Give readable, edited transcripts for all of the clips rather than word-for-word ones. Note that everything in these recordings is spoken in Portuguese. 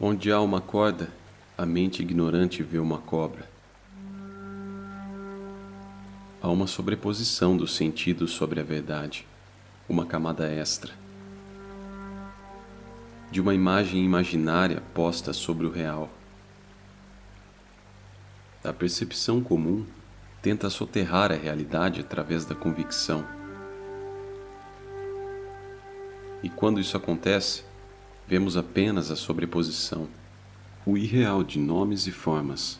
Onde há uma corda, a mente ignorante vê uma cobra. Há uma sobreposição dos sentidos sobre a verdade, uma camada extra, de uma imagem imaginária posta sobre o real. A percepção comum tenta soterrar a realidade através da convicção. E quando isso acontece, vemos apenas a sobreposição, o irreal de nomes e formas,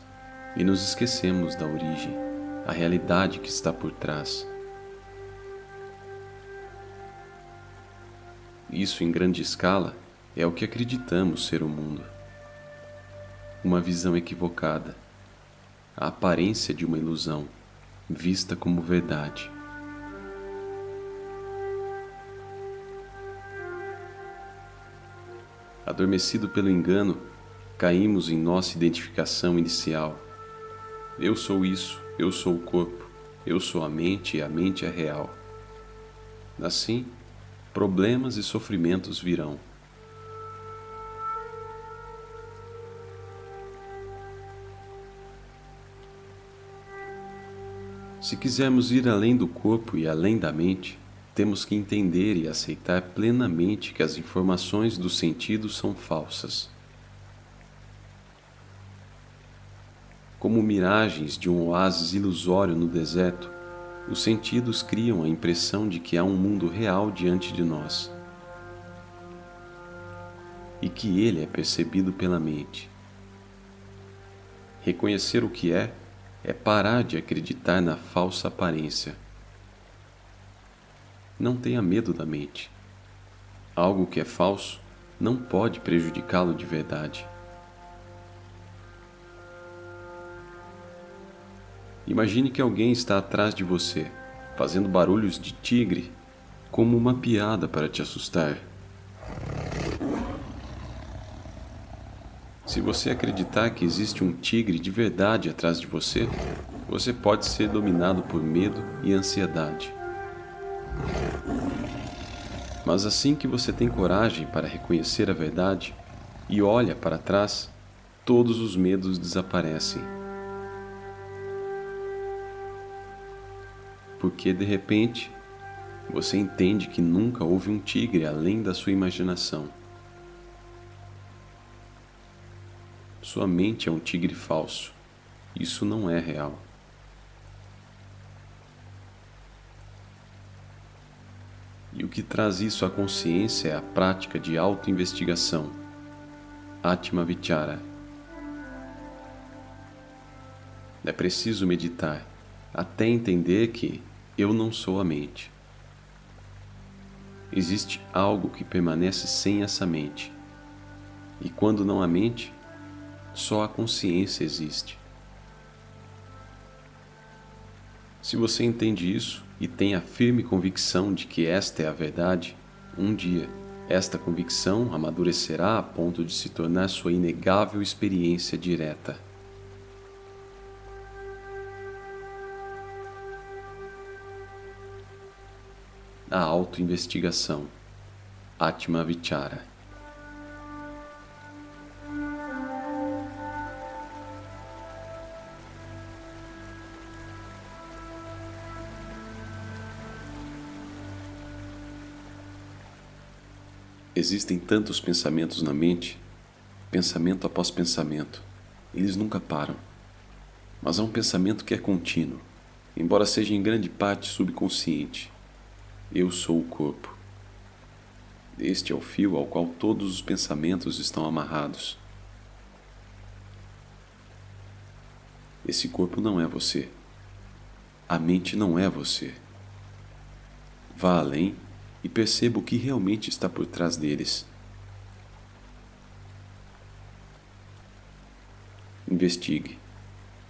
e nos esquecemos da origem, a realidade que está por trás. Isso, em grande escala, é o que acreditamos ser o mundo. Uma visão equivocada, a aparência de uma ilusão, vista como verdade. Adormecido pelo engano, caímos em nossa identificação inicial. Eu sou isso, eu sou o corpo, eu sou a mente e a mente é real. Assim, problemas e sofrimentos virão. Se quisermos ir além do corpo e além da mente, temos que entender e aceitar plenamente que as informações dos sentidos são falsas. Como miragens de um oásis ilusório no deserto, os sentidos criam a impressão de que há um mundo real diante de nós e que ele é percebido pela mente. Reconhecer o que é parar de acreditar na falsa aparência. Não tenha medo da mente. Algo que é falso não pode prejudicá-lo de verdade. Imagine que alguém está atrás de você, fazendo barulhos de tigre, como uma piada para te assustar. Se você acreditar que existe um tigre de verdade atrás de você, você pode ser dominado por medo e ansiedade. Mas assim que você tem coragem para reconhecer a verdade e olha para trás, todos os medos desaparecem. Porque, de repente, você entende que nunca houve um tigre além da sua imaginação. Sua mente é um tigre falso. Isso não é real. E o que traz isso à consciência é a prática de auto-investigação, Atma Vichara. É preciso meditar até entender que eu não sou a mente. Existe algo que permanece sem essa mente. E quando não há mente, só a consciência existe. Se você entende isso e tem a firme convicção de que esta é a verdade, um dia esta convicção amadurecerá a ponto de se tornar sua inegável experiência direta. A auto-investigação, Atma Vichara. Existem tantos pensamentos na mente, pensamento após pensamento. Eles nunca param. Mas há um pensamento que é contínuo, embora seja em grande parte subconsciente. Eu sou o corpo. Este é o fio ao qual todos os pensamentos estão amarrados. Esse corpo não é você. A mente não é você. Vá além e perceba o que realmente está por trás deles. Investigue.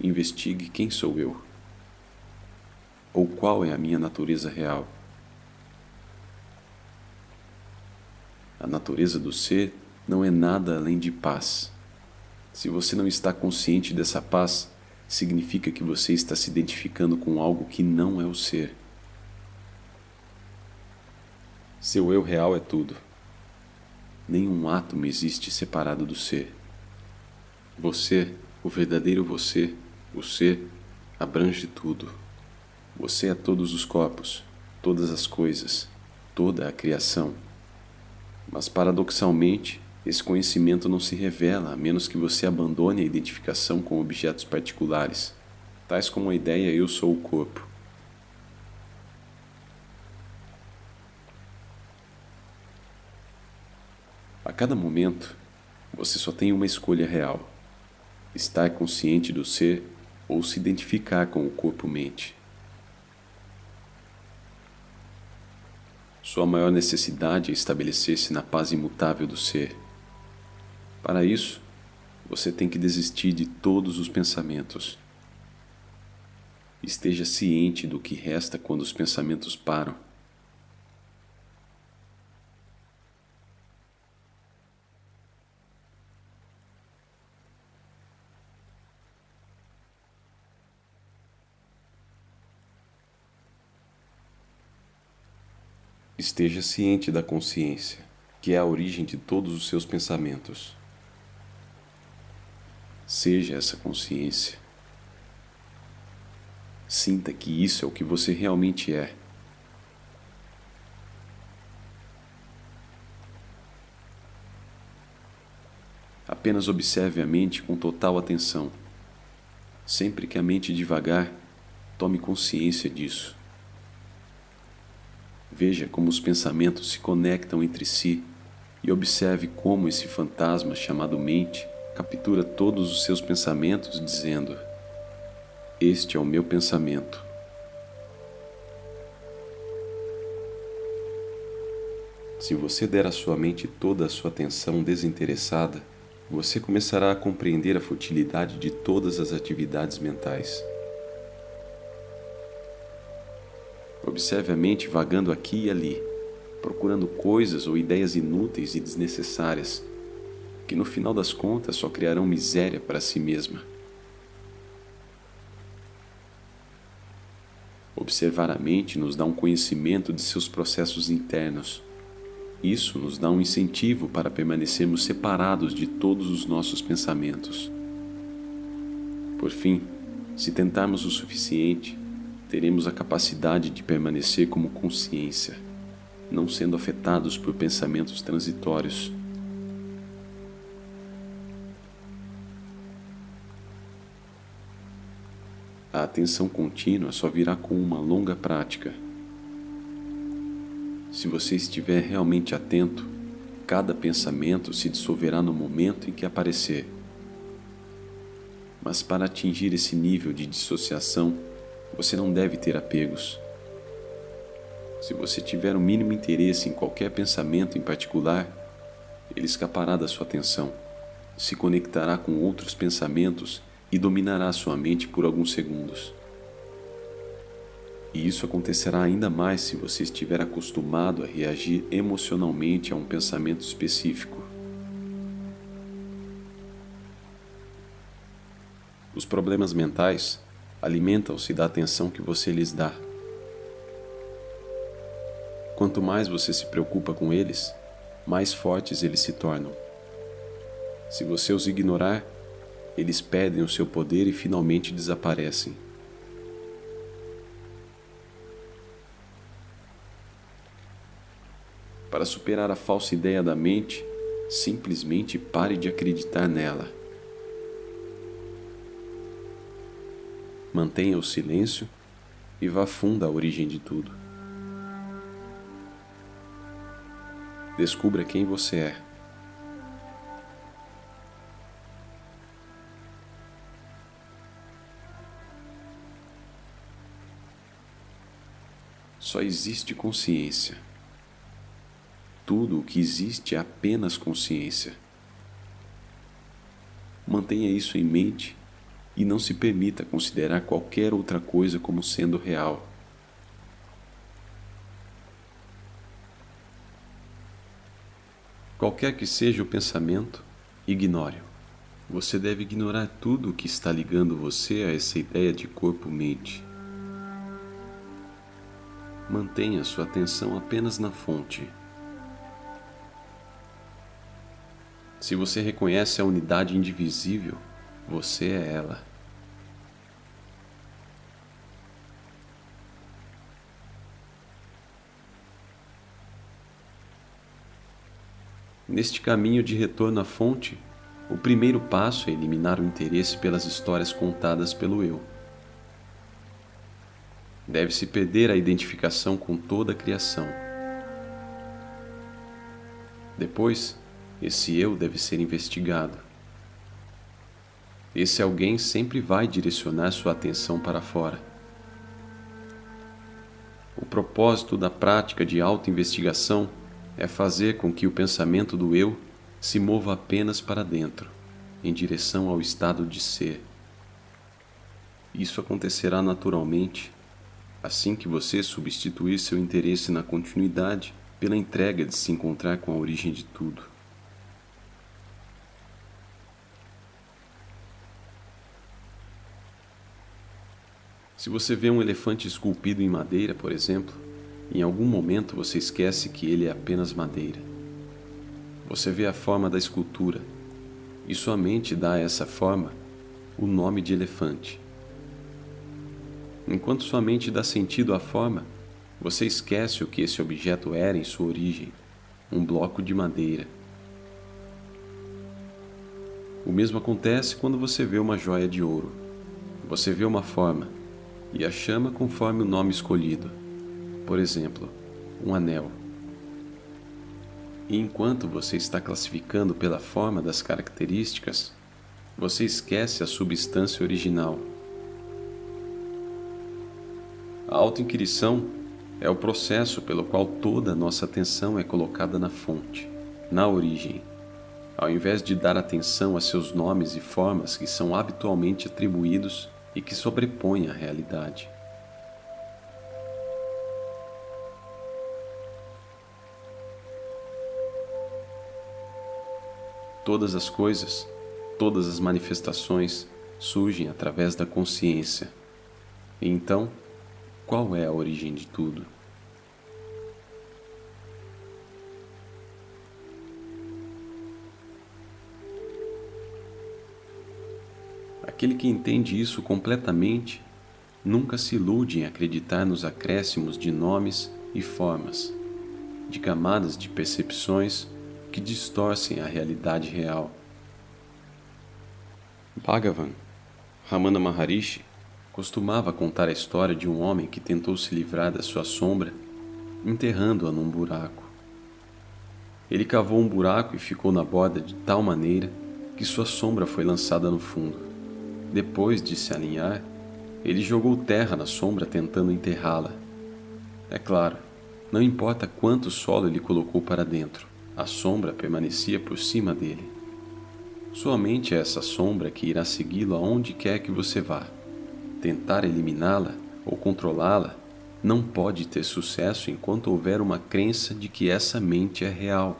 Investigue quem sou eu. Ou qual é a minha natureza real. A natureza do ser não é nada além de paz. Se você não está consciente dessa paz, significa que você está se identificando com algo que não é o ser. Seu eu real é tudo. Nenhum átomo existe separado do ser. Você, o verdadeiro você, o ser, abrange tudo. Você é todos os corpos, todas as coisas, toda a criação. Mas, paradoxalmente, esse conhecimento não se revela a menos que você abandone a identificação com objetos particulares, tais como a ideia eu sou o corpo. A cada momento, você só tem uma escolha real: estar consciente do ser ou se identificar com o corpo-mente. Sua maior necessidade é estabelecer-se na paz imutável do ser. Para isso, você tem que desistir de todos os pensamentos. Esteja ciente do que resta quando os pensamentos param. Esteja ciente da consciência, que é a origem de todos os seus pensamentos. Seja essa consciência. Sinta que isso é o que você realmente é. Apenas observe a mente com total atenção. Sempre que a mente divagar, tome consciência disso. Veja como os pensamentos se conectam entre si e observe como esse fantasma chamado mente captura todos os seus pensamentos, dizendo: este é o meu pensamento. Se você der à sua mente toda a sua atenção desinteressada, você começará a compreender a futilidade de todas as atividades mentais. Observe a mente vagando aqui e ali, procurando coisas ou ideias inúteis e desnecessárias, que no final das contas só criarão miséria para si mesma. Observar a mente nos dá um conhecimento de seus processos internos. Isso nos dá um incentivo para permanecermos separados de todos os nossos pensamentos. Por fim, se tentarmos o suficiente, teremos a capacidade de permanecer como consciência, não sendo afetados por pensamentos transitórios. A atenção contínua só virá com uma longa prática. Se você estiver realmente atento, cada pensamento se dissolverá no momento em que aparecer. Mas para atingir esse nível de dissociação, você não deve ter apegos. Se você tiver o mínimo interesse em qualquer pensamento em particular, ele escapará da sua atenção, se conectará com outros pensamentos e dominará sua mente por alguns segundos. E isso acontecerá ainda mais se você estiver acostumado a reagir emocionalmente a um pensamento específico. Os problemas mentais alimentam-se da atenção que você lhes dá. Quanto mais você se preocupa com eles, mais fortes eles se tornam. Se você os ignorar, eles perdem o seu poder e finalmente desaparecem. Para superar a falsa ideia da mente, simplesmente pare de acreditar nela. Mantenha o silêncio e vá fundo à origem de tudo. Descubra quem você é. Só existe consciência. Tudo o que existe é apenas consciência. Mantenha isso em mente e não se permita considerar qualquer outra coisa como sendo real. Qualquer que seja o pensamento, ignore-o. Você deve ignorar tudo o que está ligando você a essa ideia de corpo-mente. Mantenha sua atenção apenas na fonte. Se você reconhece a unidade indivisível, Você é ela. Neste caminho de retorno à fonte, o primeiro passo é eliminar o interesse pelas histórias contadas pelo eu. Deve-se perder a identificação com toda a criação. Depois, esse eu deve ser investigado. Esse alguém sempre vai direcionar sua atenção para fora. O propósito da prática de autoinvestigação é fazer com que o pensamento do eu se mova apenas para dentro, em direção ao estado de ser. Isso acontecerá naturalmente assim que você substituir seu interesse na continuidade pela entrega de se encontrar com a origem de tudo. Se você vê um elefante esculpido em madeira, por exemplo, em algum momento você esquece que ele é apenas madeira. Você vê a forma da escultura, e sua mente dá a essa forma o nome de elefante. Enquanto sua mente dá sentido à forma, você esquece o que esse objeto era em sua origem, um bloco de madeira. O mesmo acontece quando você vê uma joia de ouro. Você vê uma forma e a chama conforme o nome escolhido. Por exemplo, um anel. E enquanto você está classificando pela forma das características, você esquece a substância original. A autoinquirição é o processo pelo qual toda a nossa atenção é colocada na fonte, na origem, ao invés de dar atenção a seus nomes e formas que são habitualmente atribuídos e que sobrepõem a realidade. Todas as coisas, todas as manifestações surgem através da consciência. E então, qual é a origem de tudo? Aquele que entende isso completamente nunca se ilude em acreditar nos acréscimos de nomes e formas, de camadas de percepções que distorcem a realidade real. Bhagavan, Ramana Maharishi, costumava contar a história de um homem que tentou se livrar da sua sombra, enterrando-a num buraco. Ele cavou um buraco e ficou na borda de tal maneira que sua sombra foi lançada no fundo. Depois de se alinhar, ele jogou terra na sombra tentando enterrá-la. É claro, não importa quanto solo ele colocou para dentro, a sombra permanecia por cima dele. Somente é essa sombra que irá segui-lo aonde quer que você vá. Tentar eliminá-la ou controlá-la não pode ter sucesso enquanto houver uma crença de que essa mente é real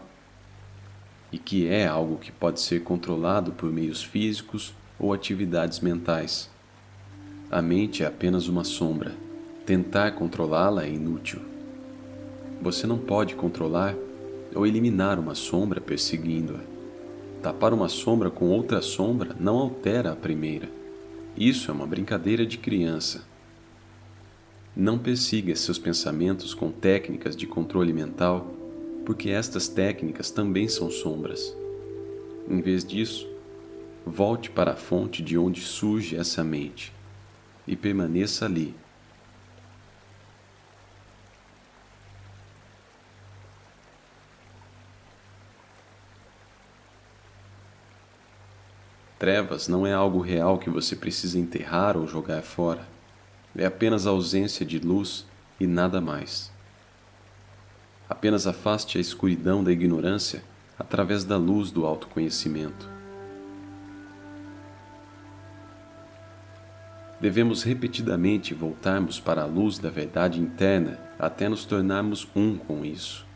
e que é algo que pode ser controlado por meios físicos ou atividades mentais. A mente é apenas uma sombra. Tentar controlá-la é inútil. Você não pode controlar ou eliminar uma sombra perseguindo-a. Tapar uma sombra com outra sombra não altera a primeira. Isso é uma brincadeira de criança. Não persiga seus pensamentos com técnicas de controle mental, porque estas técnicas também são sombras. Em vez disso, volte para a fonte de onde surge essa mente e permaneça ali. Trevas não é algo real que você precisa enterrar ou jogar fora. É apenas a ausência de luz e nada mais. Apenas afaste a escuridão da ignorância através da luz do autoconhecimento. Devemos repetidamente voltarmos para a luz da verdade interna até nos tornarmos um com isso.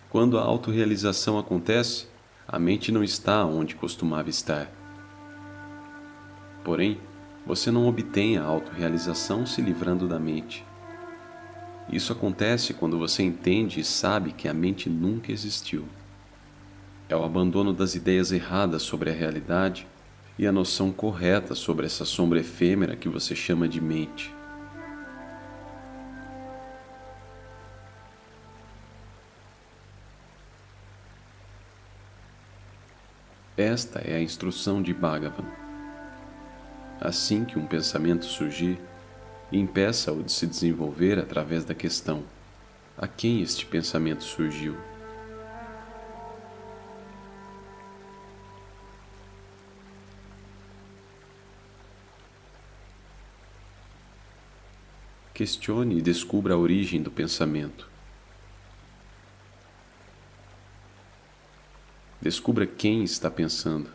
Quando a autorrealização acontece, a mente não está onde costumava estar. Porém, você não obtém a autorrealização se livrando da mente. Isso acontece quando você entende e sabe que a mente nunca existiu. É o abandono das ideias erradas sobre a realidade e a noção correta sobre essa sombra efêmera que você chama de mente. Esta é a instrução de Bhagavan. Assim que um pensamento surgir, impeça-o de se desenvolver através da questão: a quem este pensamento surgiu? Questione e descubra a origem do pensamento. Descubra quem está pensando.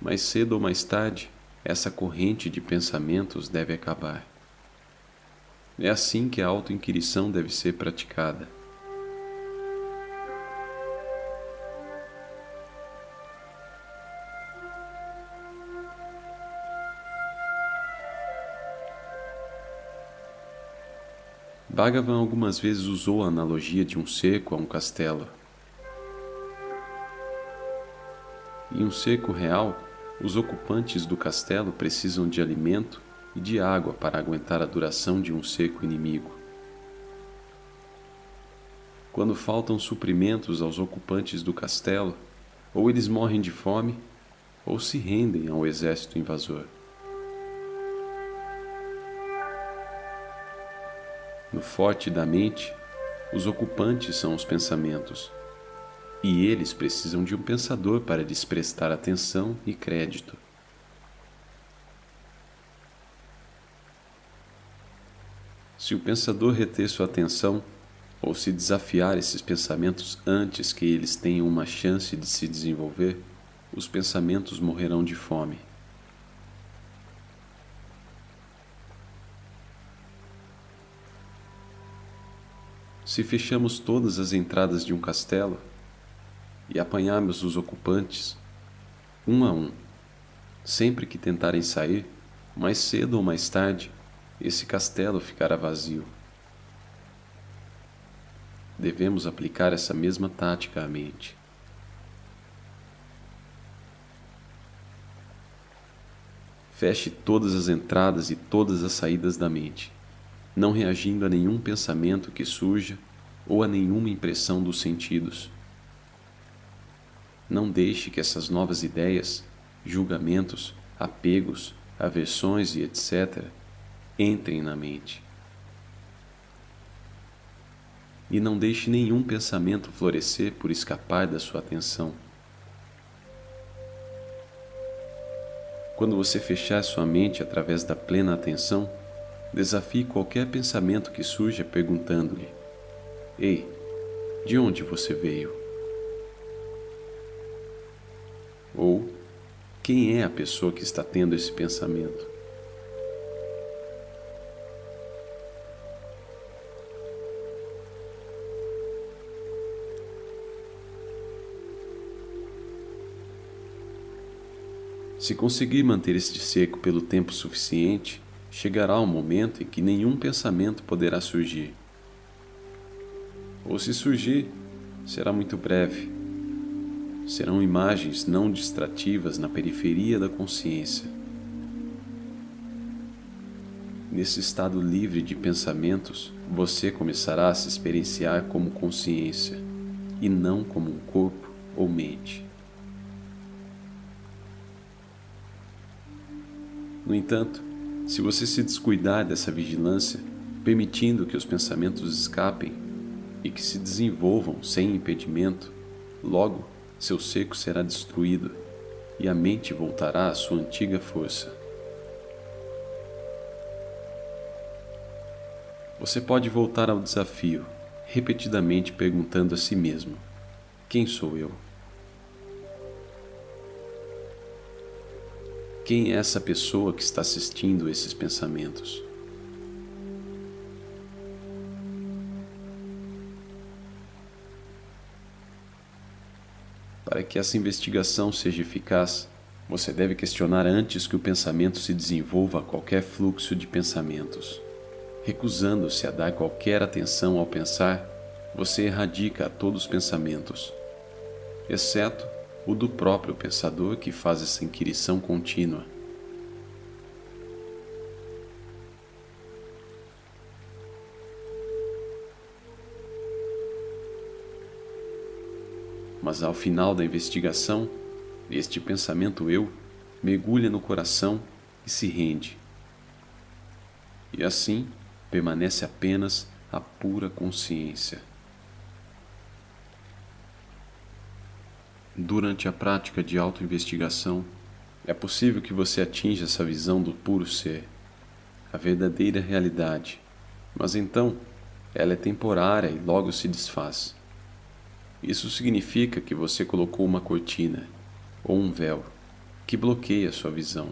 Mais cedo ou mais tarde, essa corrente de pensamentos deve acabar. É assim que a autoinquirição deve ser praticada. Bhagavan algumas vezes usou a analogia de um cerco a um castelo. Em um cerco real, os ocupantes do castelo precisam de alimento e de água para aguentar a duração de um cerco inimigo. Quando faltam suprimentos aos ocupantes do castelo, ou eles morrem de fome, ou se rendem ao exército invasor. No forte da mente, os ocupantes são os pensamentos, e eles precisam de um pensador para lhes prestar atenção e crédito. Se o pensador reter sua atenção, ou se desafiar esses pensamentos antes que eles tenham uma chance de se desenvolver, os pensamentos morrerão de fome. Se fechamos todas as entradas de um castelo e apanharmos os ocupantes, um a um, sempre que tentarem sair, mais cedo ou mais tarde, esse castelo ficará vazio. Devemos aplicar essa mesma tática à mente. Feche todas as entradas e todas as saídas da mente, não reagindo a nenhum pensamento que surja ou a nenhuma impressão dos sentidos. Não deixe que essas novas ideias, julgamentos, apegos, aversões e etc. entrem na mente. E não deixe nenhum pensamento florescer por escapar da sua atenção. Quando você fechar sua mente através da plena atenção, desafie qualquer pensamento que surja perguntando-lhe: Ei, de onde você veio? Ou, quem é a pessoa que está tendo esse pensamento? Se conseguir manter este cerco pelo tempo suficiente, chegará um momento em que nenhum pensamento poderá surgir. Ou se surgir, será muito breve. Serão imagens não distrativas na periferia da consciência. Nesse estado livre de pensamentos, você começará a se experienciar como consciência, e não como um corpo ou mente. No entanto, se você se descuidar dessa vigilância, permitindo que os pensamentos escapem e que se desenvolvam sem impedimento, logo seu cerco será destruído e a mente voltará à sua antiga força. Você pode voltar ao desafio, repetidamente perguntando a si mesmo: quem sou eu? Quem é essa pessoa que está assistindo esses pensamentos? Para que essa investigação seja eficaz, Você deve questionar antes que o pensamento se desenvolva a qualquer fluxo de pensamentos. Recusando-se a dar qualquer atenção ao pensar, você erradica a todos os pensamentos, exceto o do próprio pensador que faz essa inquirição contínua. Mas ao final da investigação, este pensamento eu mergulha no coração e se rende. E assim permanece apenas a pura consciência. Durante a prática de autoinvestigação, é possível que você atinja essa visão do puro ser, a verdadeira realidade, mas então ela é temporária e logo se desfaz. Isso significa que você colocou uma cortina, ou um véu, que bloqueia sua visão.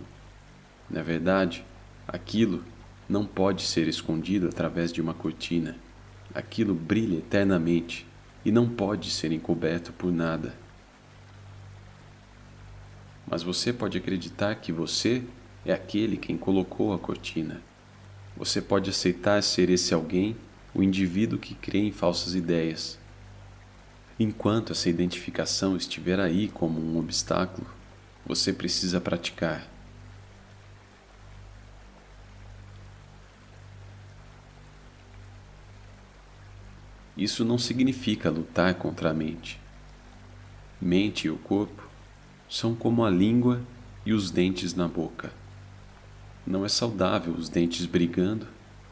Na verdade, aquilo não pode ser escondido através de uma cortina. Aquilo brilha eternamente e não pode ser encoberto por nada. Mas você pode acreditar que você é aquele quem colocou a cortina. Você pode aceitar ser esse alguém, o indivíduo que crê em falsas ideias. Enquanto essa identificação estiver aí como um obstáculo, você precisa praticar. Isso não significa lutar contra a mente. Mente e o corpo são como a língua e os dentes na boca. Não é saudável os dentes brigando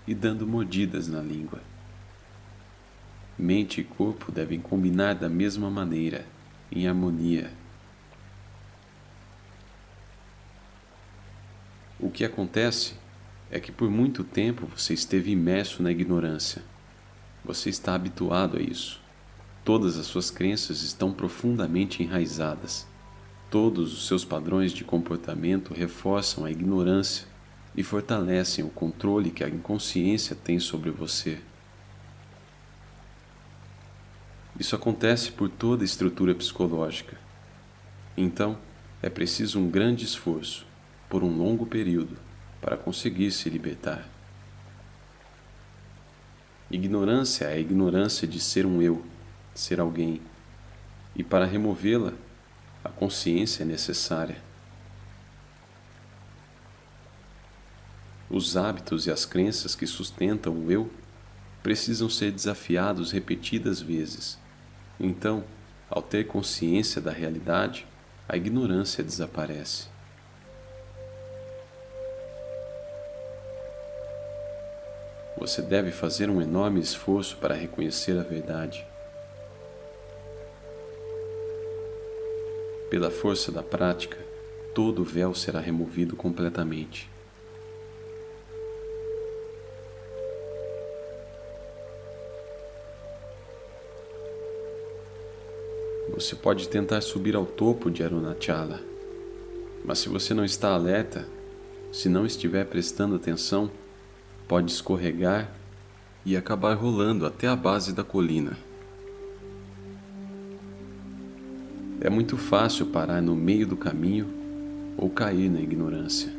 e dando mordidas na língua. Mente e corpo devem combinar da mesma maneira, em harmonia. O que acontece é que por muito tempo você esteve imerso na ignorância. Você está habituado a isso. Todas as suas crenças estão profundamente enraizadas. Todos os seus padrões de comportamento reforçam a ignorância e fortalecem o controle que a inconsciência tem sobre você. Isso acontece por toda a estrutura psicológica. Então, é preciso um grande esforço, por um longo período, para conseguir se libertar. Ignorância é a ignorância de ser um eu, ser alguém, e para removê-la, a consciência é necessária. Os hábitos e as crenças que sustentam o eu precisam ser desafiados repetidas vezes. Então, ao ter consciência da realidade, a ignorância desaparece. Você deve fazer um enorme esforço para reconhecer a verdade. Pela força da prática, todo o véu será removido completamente. Você pode tentar subir ao topo de Arunachala, mas se você não está alerta, se não estiver prestando atenção, pode escorregar e acabar rolando até a base da colina. É muito fácil parar no meio do caminho ou cair na ignorância.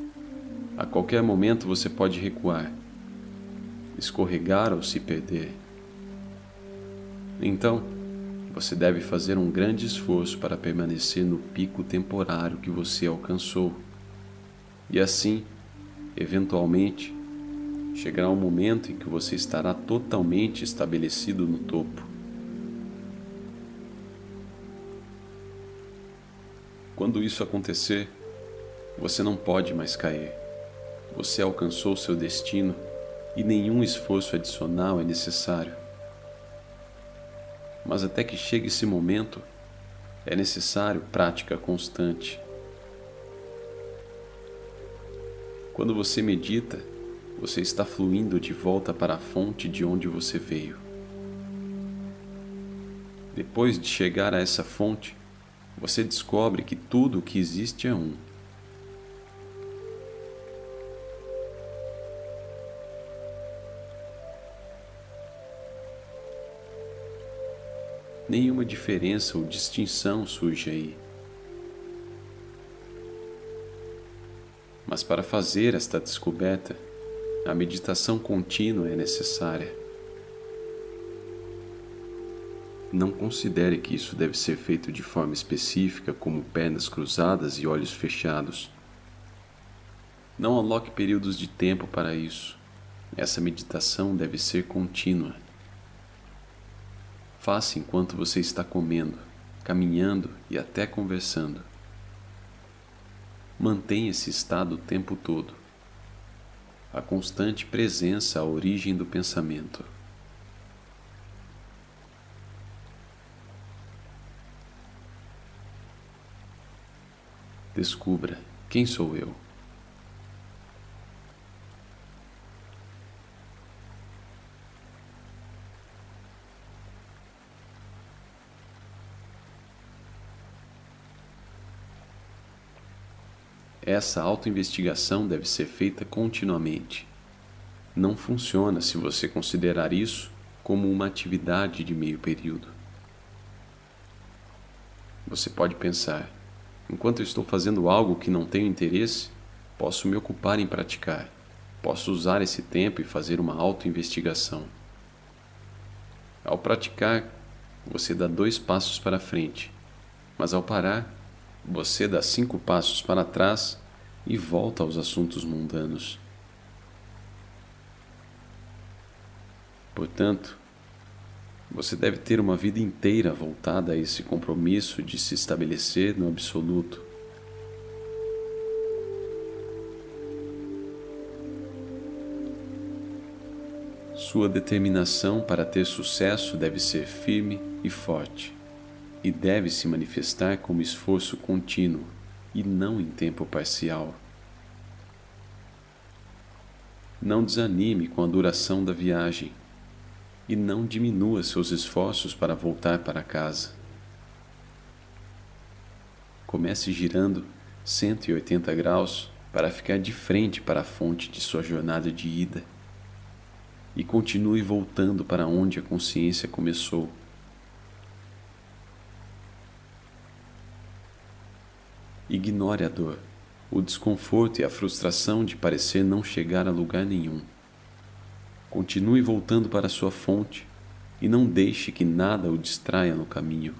A qualquer momento você pode recuar, escorregar ou se perder. Então, você deve fazer um grande esforço para permanecer no pico temporário que você alcançou. E assim, eventualmente, chegará um momento em que você estará totalmente estabelecido no topo. Quando isso acontecer, você não pode mais cair. Você alcançou seu destino e nenhum esforço adicional é necessário. Mas até que chegue esse momento, é necessário prática constante. Quando você medita, você está fluindo de volta para a fonte de onde você veio. Depois de chegar a essa fonte, você descobre que tudo o que existe é um. Nenhuma diferença ou distinção surge aí. Mas para fazer esta descoberta, a meditação contínua é necessária. Não considere que isso deve ser feito de forma específica, como pernas cruzadas e olhos fechados. Não aloque períodos de tempo para isso. Essa meditação deve ser contínua. Faça enquanto você está comendo, caminhando e até conversando. Mantenha esse estado o tempo todo. A constante presença à origem do pensamento. Descubra quem sou eu. Essa autoinvestigação deve ser feita continuamente. Não funciona se você considerar isso como uma atividade de meio período. Você pode pensar: enquanto eu estou fazendo algo que não tenho interesse, posso me ocupar em praticar. Posso usar esse tempo e fazer uma autoinvestigação. Ao praticar, você dá 2 passos para frente, mas ao parar, você dá 5 passos para trás e volta aos assuntos mundanos. Portanto, você deve ter uma vida inteira voltada a esse compromisso de se estabelecer no absoluto. Sua determinação para ter sucesso deve ser firme e forte, e deve se manifestar como esforço contínuo e não em tempo parcial. Não desanime com a duração da viagem e não diminua seus esforços para voltar para casa. Comece girando 180 graus para ficar de frente para a fonte de sua jornada de ida e continue voltando para onde a consciência começou. Ignore a dor, o desconforto e a frustração de parecer não chegar a lugar nenhum. Continue voltando para sua fonte e não deixe que nada o distraia no caminho.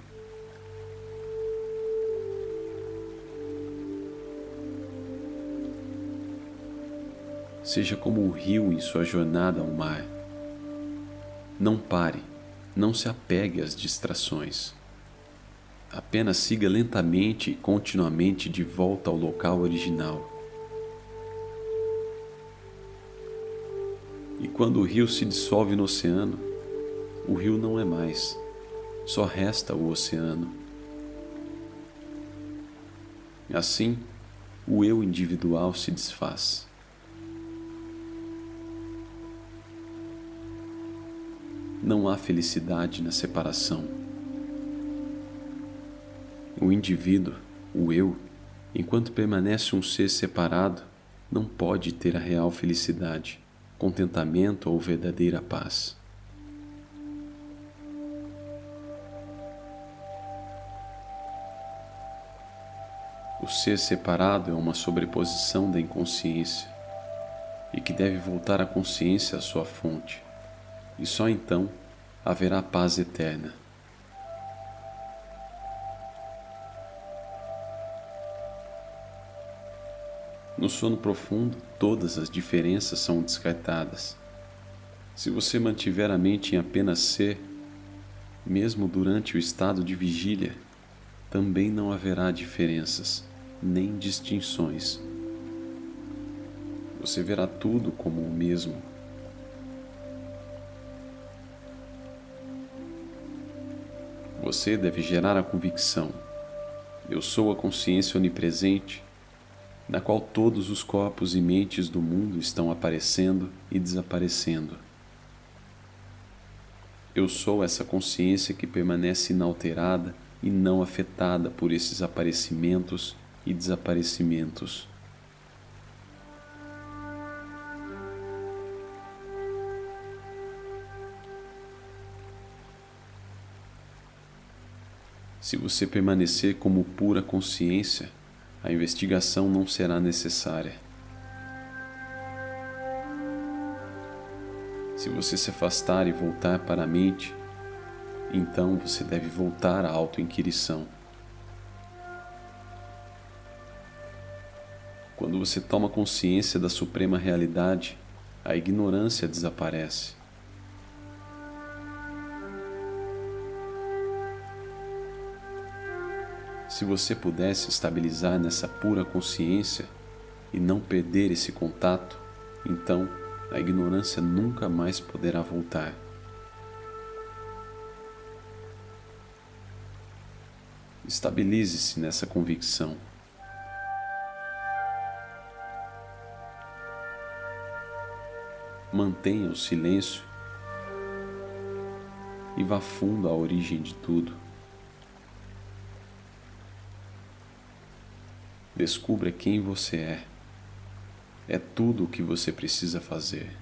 Seja como o rio em sua jornada ao mar. Não pare, não se apegue às distrações. Apenas siga lentamente e continuamente de volta ao local original. E quando o rio se dissolve no oceano, o rio não é mais, só resta o oceano. Assim, o eu individual se desfaz. Não há felicidade na separação. O indivíduo, o eu, enquanto permanece um ser separado, não pode ter a real felicidade, contentamento ou verdadeira paz. O ser separado é uma sobreposição da inconsciência e que deve voltar a consciência à sua fonte, e só então haverá paz eterna. No sono profundo, todas as diferenças são descartadas. Se você mantiver a mente em apenas ser, mesmo durante o estado de vigília, também não haverá diferenças, nem distinções. Você verá tudo como o mesmo. Você deve gerar a convicção: eu sou a consciência onipresente, na qual todos os corpos e mentes do mundo estão aparecendo e desaparecendo. Eu sou essa consciência que permanece inalterada e não afetada por esses aparecimentos e desaparecimentos. Se você permanecer como pura consciência, a investigação não será necessária. Se você se afastar e voltar para a mente, então você deve voltar à autoinquirição. Quando você toma consciência da suprema realidade, a ignorância desaparece. Se você pudesse estabilizar nessa pura consciência e não perder esse contato, então a ignorância nunca mais poderá voltar. Estabilize-se nessa convicção. Mantenha o silêncio e vá fundo à origem de tudo. Descubra quem você é. É tudo o que você precisa fazer.